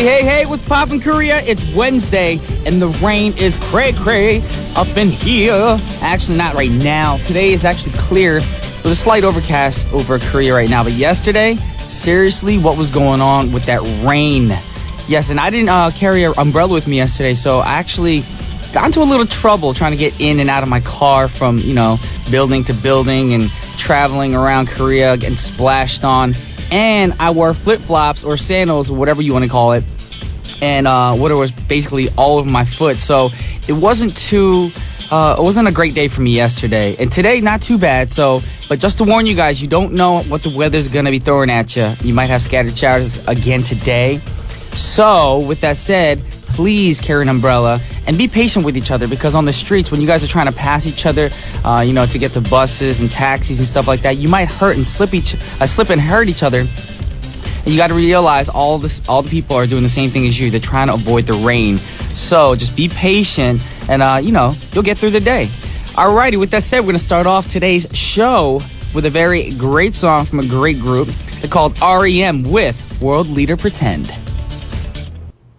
Hey, what's poppin' Korea? It's Wednesday, and the rain is cray-cray up in here. Actually, not right now. Today is actually clear with a slight overcast over Korea right now. But yesterday, seriously, what was going on with that rain? Yes, and I didn't carry an umbrella with me yesterday, so I actually got into a little trouble trying to get in and out of my car from, building to building and traveling around Korea, getting splashed on. And I wore flip-flops or sandals, or whatever you want to call it. And water was basically all over my foot. So it wasn't a great day for me yesterday. And today, not too bad. But just to warn you guys, you don't know what the weather's going to be throwing at you. You might have scattered showers again today. So with that said, please carry an umbrella and be patient with each other, because on the streets, when you guys are trying to pass each other, to get to buses and taxis and stuff like that, you might hurt and slip and hurt each other. And you got to realize all the people are doing the same thing as you. They're trying to avoid the rain. So just be patient and, you'll get through the day. Alrighty, with that said, we're going to start off today's show with a very great song from a great group. They're called REM with World Leader Pretend.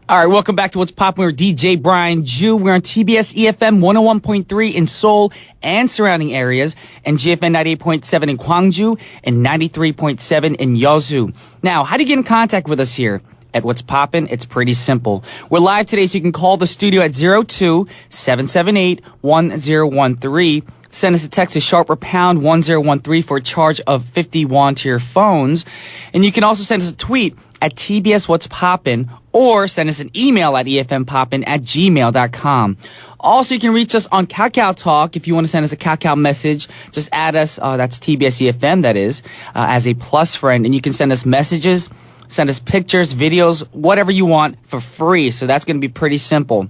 All right, welcome back to What's Poppin' with DJ Brian Ju. We're on TBS efm 101.3 in Seoul and surrounding areas, and GFN 98.7 in Gwangju and 93.7 in Yeosu. Now, how do you get in contact with us here at What's Poppin'? It's pretty simple. We're live today, so you can call the studio at 02-778-1013. Send us a text to sharp or pound 1013 for a charge of 51 to your phones. And you can also send us a tweet at TBS What's Poppin', or send us an email at efmpoppin@gmail.com. Also, you can reach us on Kakao Talk. If you want to send us a Kakao message, just add us, that's TBS EFM, that is, as a plus friend. And you can send us messages, send us pictures, videos, whatever you want for free. So that's going to be pretty simple.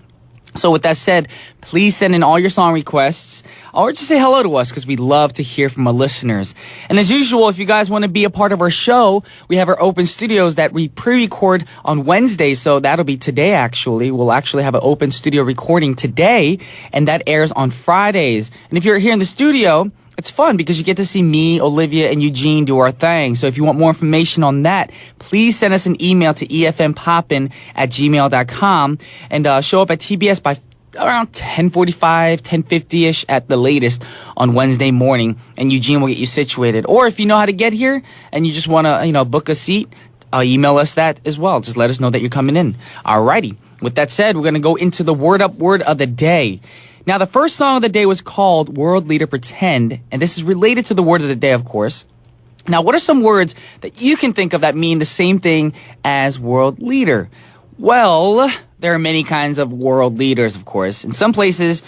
So with that said, please send in all your song requests, or just say hello to us, because we love to hear from our listeners. And as usual, if you guys want to be a part of our show, we have our open studios that we pre-record on Wednesdays. So that'll be today, actually. We'll actually have an open studio recording today, and that airs on Fridays. And if you're here in the studio, it's fun because you get to see me, Olivia, and Eugene do our thing. So if you want more information on that, please send us an email to efmpoppin@gmail.com and show up at TBS by around 10:45, 10:50-ish at the latest on Wednesday morning, and Eugene will get you situated. Or if you know how to get here and you just want to, book a seat, email us that as well. Just let us know that you're coming in. Alrighty. With that said, we're going to go into the word up word of the day. Now, the first song of the day was called World Leader Pretend, and this is related to the word of the day, of course. Now, what are some words that you can think of that mean the same thing as world leader? Well, there are many kinds of world leaders, of course. In some places,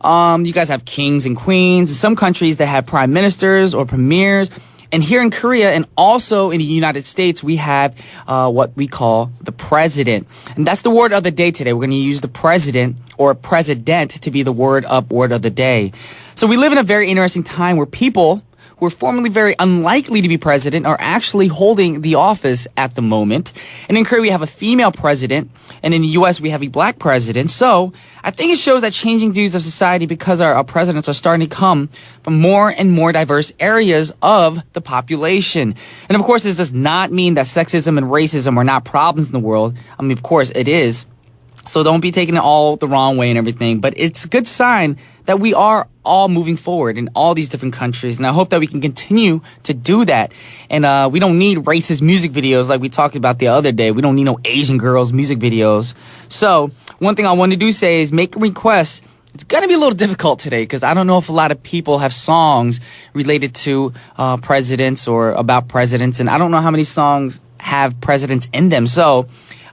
you guys have kings and queens. In some countries, they have prime ministers or premiers. And here in Korea and also in the United States, we have what we call the president. And that's the word of the day today. We're going to use the president or president to be the word of the day. So we live in a very interesting time where people who are formerly very unlikely to be president are actually holding the office at the moment. And in Korea, we have a female president. And in the U.S., we have a black president. So I think it shows that changing views of society, because our presidents are starting to come from more and more diverse areas of the population. And of course, this does not mean that sexism and racism are not problems in the world. I mean, of course, it is. So don't be taking it all the wrong way and everything. But it's a good sign that we are all moving forward in all these different countries. And I hope that we can continue to do that. And we don't need racist music videos like we talked about the other day. We don't need no Asian girls music videos. So one thing I want to do say is make requests. It's going to be a little difficult today because I don't know if a lot of people have songs related to presidents or about presidents. And I don't know how many songs have presidents in them. So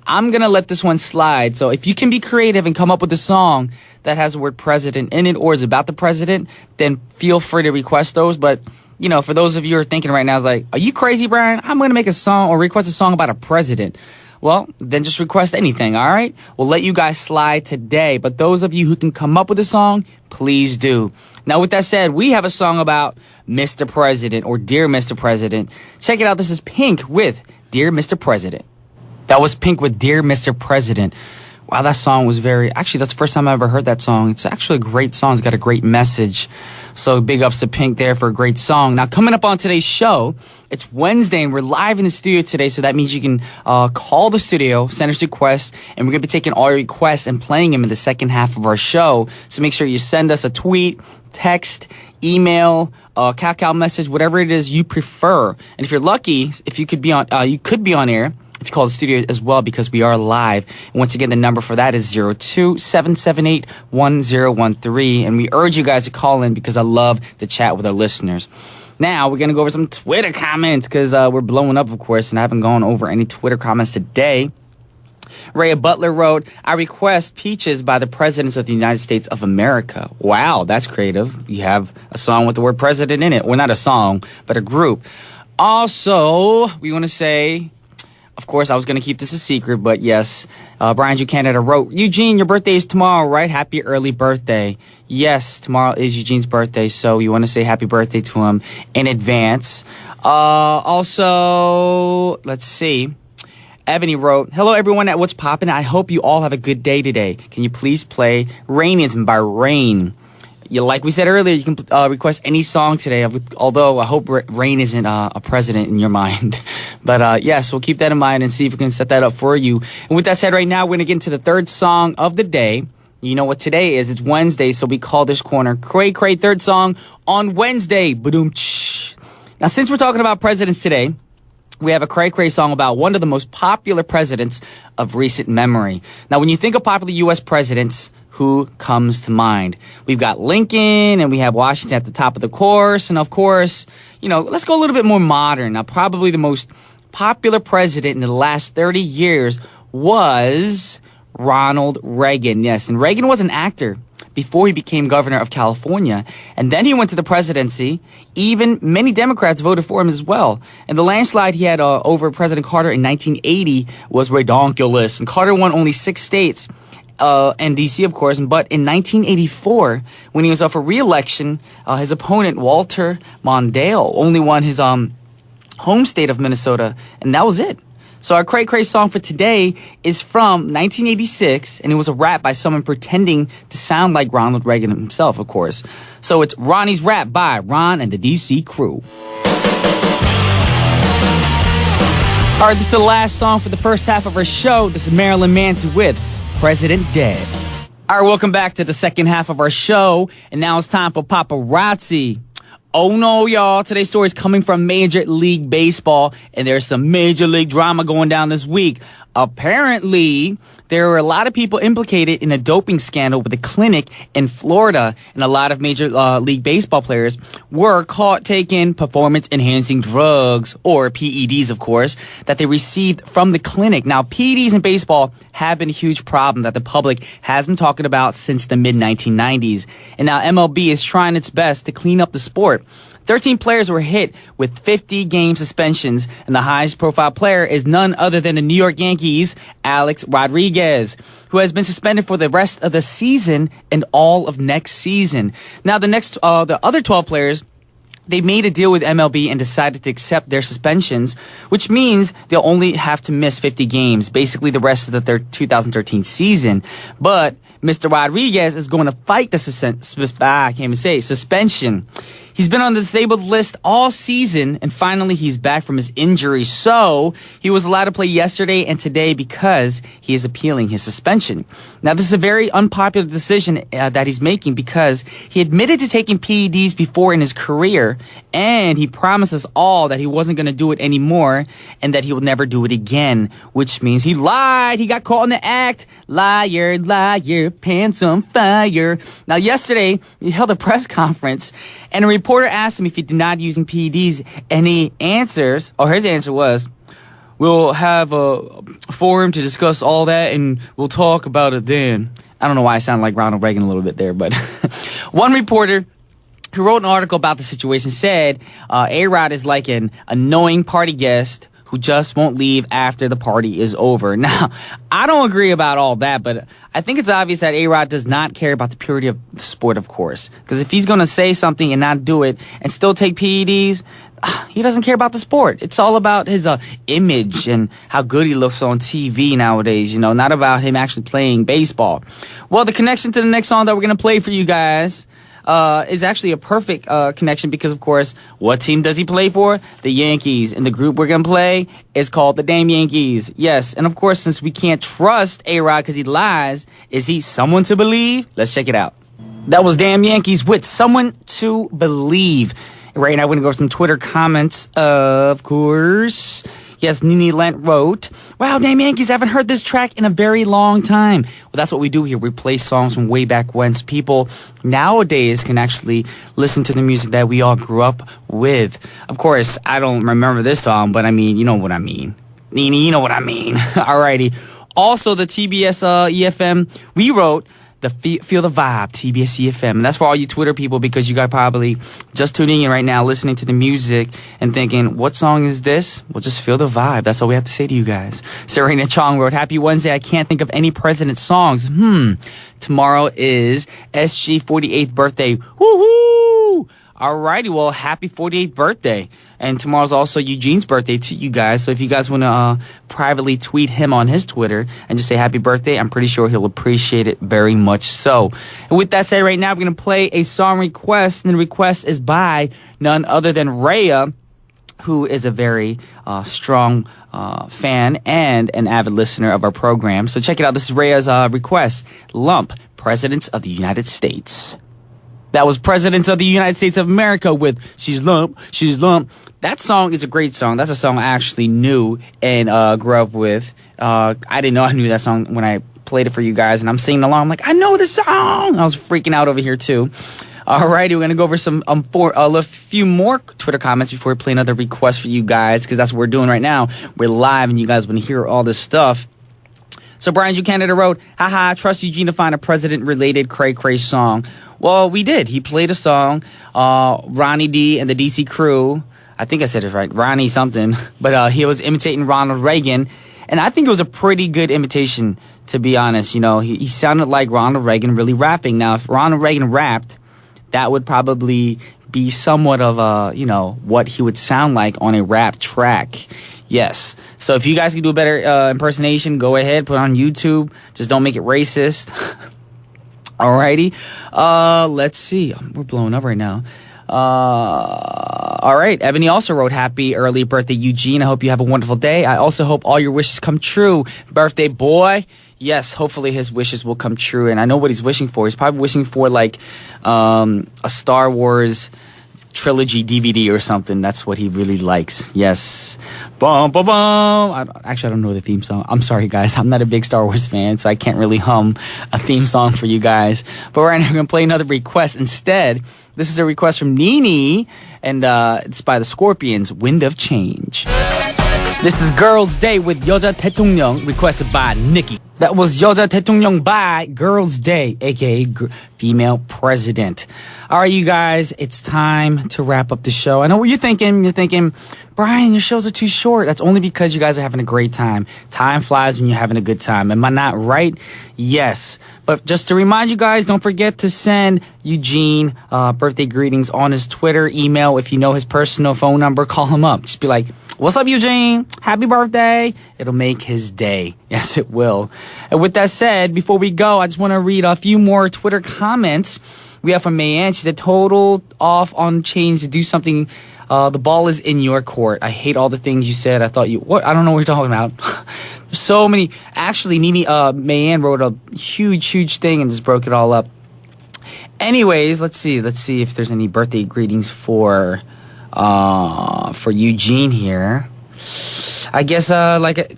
I'm going to let this one slide. So if you can be creative and come up with a song that has the word president in it or is about the president, then feel free to request those. But, for those of you who are thinking right now, it's like, are you crazy, Brian? I'm going to make a song or request a song about a president. Well, then just request anything, all right? We'll let you guys slide today. But those of you who can come up with a song, please do. Now, with that said, we have a song about Mr. President or Dear Mr. President. Check it out. This is Pink with Dear Mr. President. That was Pink with Dear Mr. President. Wow, that song was actually, that's the first time I ever heard that song. It's actually a great song. It's got a great message. So big ups to Pink there for a great song. Now, coming up on today's show, it's Wednesday and we're live in the studio today. So that means you can call the studio, send us requests, and we're going to be taking all your requests and playing them in the second half of our show. So make sure you send us a tweet, text, email, Kakao message, whatever it is you prefer. And if you're lucky, if you could be on, you could be on air if you call the studio as well, because we are live. And once again, the number for that is 02-778-1013. And we urge you guys to call in because I love to chat with our listeners. Now, we're going to go over some Twitter comments because we're blowing up, of course, and I haven't gone over any Twitter comments today. Rhea Butler wrote, I request Peaches by the Presidents of the United States of America. Wow, that's creative. You have a song with the word president in it. Well, not a song, but a group. Also, we want to say, of course, I was going to keep this a secret, but yes, Brian Canada wrote, Eugene, your birthday is tomorrow, right? Happy early birthday. Yes, tomorrow is Eugene's birthday, so you want to say happy birthday to him in advance. Also, let's see. Ebony wrote, hello everyone at What's Poppin'. I hope you all have a good day today. Can you please play Rainism by Rain? Like we said earlier, you can request any song today, although I hope Rain isn't a president in your mind. But yes, we'll keep that in mind and see if we can set that up for you. And with that said, right now, we're going to get into the third song of the day. You know what today is. It's Wednesday, so we call this corner Cray Cray Third Song on Wednesday. Ba-doom-tsh. Now, since we're talking about presidents today, we have a Cray Cray song about one of the most popular presidents of recent memory. Now, when you think of popular U.S. presidents, who comes to mind? We've got Lincoln and we have Washington at the top of the course. And of course, you know, let's go a little bit more modern. Now, probably the most popular president in the last 30 years was Ronald Reagan. Yes, and Reagan was an actor before he became governor of California. And then he went to the presidency. Even many Democrats voted for him as well. And the landslide he had over President Carter in 1980 was redonkulous. And Carter won only 6 states. And D.C., of course. But in 1984, when he was up for re-election, his opponent, Walter Mondale, only won his home state of Minnesota, and that was it. So our Cray Cray song for today is from 1986, and it was a rap by someone pretending to sound like Ronald Reagan himself, of course. So it's Ronnie's Rap by Ron and the D.C. Crew. All right, this is the last song for the first half of our show. This is Marilyn Manson with President Dead. All right, welcome back to the second half of our show, and now it's time for Paparazzi. Oh no, y'all, today's story is coming from Major League Baseball, and there's some Major League drama going down this week. Apparently, there were a lot of people implicated in a doping scandal with a clinic in Florida, and a lot of Major League Baseball players were caught taking performance-enhancing drugs, or PEDs, of course, that they received from the clinic. Now, PEDs in baseball have been a huge problem that the public has been talking about since the mid-1990s, and now MLB is trying its best to clean up the sport. 13 players were hit with 50-game suspensions, and the highest-profile player is none other than the New York Yankees' Alex Rodriguez, who has been suspended for the rest of the season and all of next season. Now, the other 12 players, they made a deal with MLB and decided to accept their suspensions, which means they'll only have to miss 50 games, basically the rest of the 2013 season. But Mr. Rodriguez is going to fight the suspension. He's been on the disabled list all season, and finally he's back from his injury. So he was allowed to play yesterday and today because he is appealing his suspension. Now, this is a very unpopular decision that he's making because he admitted to taking PEDs before in his career, and he promised us all that he wasn't going to do it anymore and that he will never do it again, which means he lied. He got caught in the act. Liar, liar, pants on fire. Now, yesterday, he held a press conference, and a reporter asked him if he denied using PEDs, and his answer was, we'll have a forum to discuss all that, and we'll talk about it then. I don't know why I sound like Ronald Reagan a little bit there, but one reporter who wrote an article about the situation said A-Rod is like an annoying party guest who just won't leave after the party is over. Now, I don't agree about all that, but I think it's obvious that A-Rod does not care about the purity of the sport, of course. Because if he's going to say something and not do it and still take PEDs, he doesn't care about the sport. It's all about his image and how good he looks on TV nowadays, you know, not about him actually playing baseball. Well, the connection to the next song that we're going to play for you guys is actually a perfect connection because, of course, what team does he play for? The Yankees. And the group we're going to play is called the Damn Yankees. Yes, and of course, since we can't trust A-Rod because he lies, is he someone to believe? Let's check it out. That was Damn Yankees with Someone to Believe. Right now, we're going to go over some Twitter comments, of course. Yes, Nini Lent wrote, wow, Damn Yankees, I haven't heard this track in a very long time. Well, that's what we do here. We play songs from way back when. So people nowadays can actually listen to the music that we all grew up with. Of course, I don't remember this song, but I mean, you know what I mean. Nini, you know what I mean. Alrighty. Also, the TBS EFM, we wrote, the Feel the Vibe, TBS efm. And that's for all you Twitter people because you guys probably just tuning in right now, listening to the music and thinking, what song is this? Well, just feel the vibe. That's all we have to say to you guys. Serena Chong wrote, Happy Wednesday. I can't think of any president songs. Tomorrow is SG 48th birthday. Woohoo! Alrighty, well, happy 48th birthday. And tomorrow's also Eugene's birthday to you guys. So if you guys want to privately tweet him on his Twitter and just say happy birthday, I'm pretty sure he'll appreciate it very much so. And with that said, right now we're going to play a song request. And the request is by none other than Rhea, who is a very strong fan and an avid listener of our program. So check it out. This is Rhea's request. Lump, Presidents of the United States. That was Presidents of the United States of America with She's Lump, She's Lump. That song is a great song. That's a song I actually knew and grew up with. I didn't know I knew that song when I played it for you guys, and I'm singing along. I'm like, I know this song. I was freaking out over here, too. Alrighty, we're going to go over some a few more Twitter comments before we play another request for you guys, because that's what we're doing right now. We're live, and you guys want to hear all this stuff. So Brian Ju Canada wrote, haha, trust Eugene to find a president-related cray-cray song. Well, we did. He played a song, Ronnie D and the DC Crew. I think I said it right, Ronnie something. But he was imitating Ronald Reagan. And I think it was a pretty good imitation, to be honest. You know, he sounded like Ronald Reagan really rapping. Now, if Ronald Reagan rapped, that would probably be somewhat of you know, what he would sound like on a rap track. Yes. So if you guys can do a better impersonation, go ahead, put it on YouTube. Just don't make it racist. Alrighty. Let's see. We're blowing up right now. All right. Ebony also wrote, happy early birthday, Eugene. I hope you have a wonderful day. I also hope all your wishes come true. Birthday boy. Yes, hopefully his wishes will come true. And I know what he's wishing for. He's probably wishing for like a Star Wars trilogy DVD or something. That's what he really likes. Yes. Bum, bum, bum. Actually, I don't know the theme song. I'm sorry, guys. I'm not a big Star Wars fan, so I can't really hum a theme song for you guys. But right now, we're going to play another request instead. This is a request from Nini, and it's by the Scorpions, Wind of Change. This is Girls' Day with 여자 대통령, requested by Nikki. That was 여자 대통령 by Girls' Day, aka Female President. All right, you guys, it's time to wrap up the show. I know what you're thinking. You're thinking, Brian, your shows are too short. That's only because you guys are having a great time. Time flies when you're having a good time. Am I not right? Yes. But just to remind you guys, don't forget to send Eugene birthday greetings on his Twitter, email. If you know his personal phone number, call him up. Just be like, what's up, Eugene? Happy birthday. It'll make his day. Yes, it will. And with that said, before we go, I just want to read a few more Twitter comments. We have from Mayanne. She said, total off on change to do something. The ball is in your court. I hate all the things you said. I thought you, what? I don't know what you're talking about. There's so many. Actually, Mayanne wrote a huge thing and just broke it all up. Anyways, let's see if there's any birthday greetings for Eugene here. I guess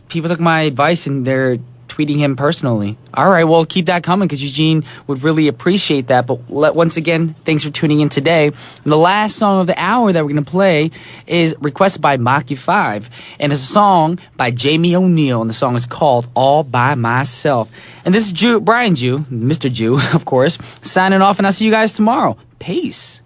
people took my advice and they're tweeting him personally. All right, well, keep that coming because Eugene would really appreciate that. But once again, thanks for tuning in today. And the last song of the hour that we're going to play is requested by Maki5, and it's a song by Jamie O'Neal, and the song is called All By Myself. And this is Brian Ju, Mr. Ju, of course, signing off, and I'll see you guys tomorrow. Peace.